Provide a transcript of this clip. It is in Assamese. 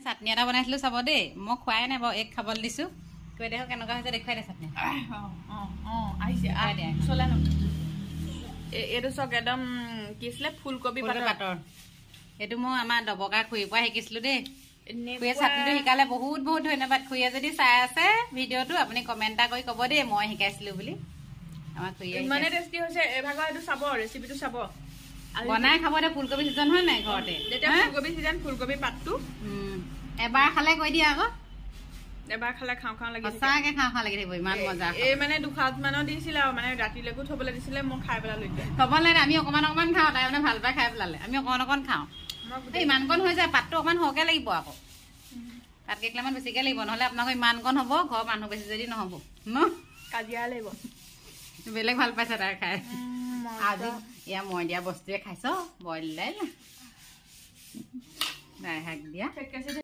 চাটনি এটা বনাইছিলো চাব দেই মই খোৱাই নাই বাৰু এক খাবলৈ দিছো কৈ দেখো কেনেকুৱা হৈছে দেখুৱাই দে চাটনি এইটো চক একদম কি আছিলে ফুলকবি পাতৰ এইটো মই আমাৰ দবকা খুৰীৰ পৰা শিকিছিলো দেই খুৰীয়ে চাটনিটো শিকালে বহুত বহুত ধন্যবাদ খুৰীয়ে যদি চাই আছে ভিডিঅ'টো আপুনি কমেণ্ট এটা কৰি ক'ব দেই মই শিকাইছিলো বুলি আমাৰ খুৰীয়ে ইমানে টেষ্টি হৈছে এভাগৰ এইটো চাব ৰেচিপিটো চাব বনাই খাব দে ফুলকবি সিজন হয় নাই ঘৰতে যেতিয়া ফুলকবি সিজন ফুলকবি পাতটো এবাৰ খালে কৈ দিয়া আকৌ এবাৰ খালে খাওঁ খাওঁ লাগি সঁচাকে খাওঁ খাওঁ লাগি থাকিব ইমান মজা এই মানে 2 সাজ মানৰ দিছিলে আৰু মানে ৰাতিলৈকো থবলৈ দিছিলে মই খাই পেলাই লৈ দিলে থবলৈ আমি অকমান অকমান খাওঁ তাই মানে ভাল পাই খাই পেলালে আমি অকমান অকমান খাওঁ ইমান কণ হৈ যায় পাতটো অকমান সৰহকে লাগিব আকৌ পাত কেইকলামান বেছিকে লাগিব নহলে আপোনালোকৰ ইমান কণ হ'ব ঘৰৰ মানুহ বেছি যদি নহ'ব ন কাজিয়া লাগিব বেলেগ ভাল পাইছে তাই খাই আজি ইয়া মই দিয়া বস্তুৱে খাইছ বইল দাইল নাই শাক দিয়া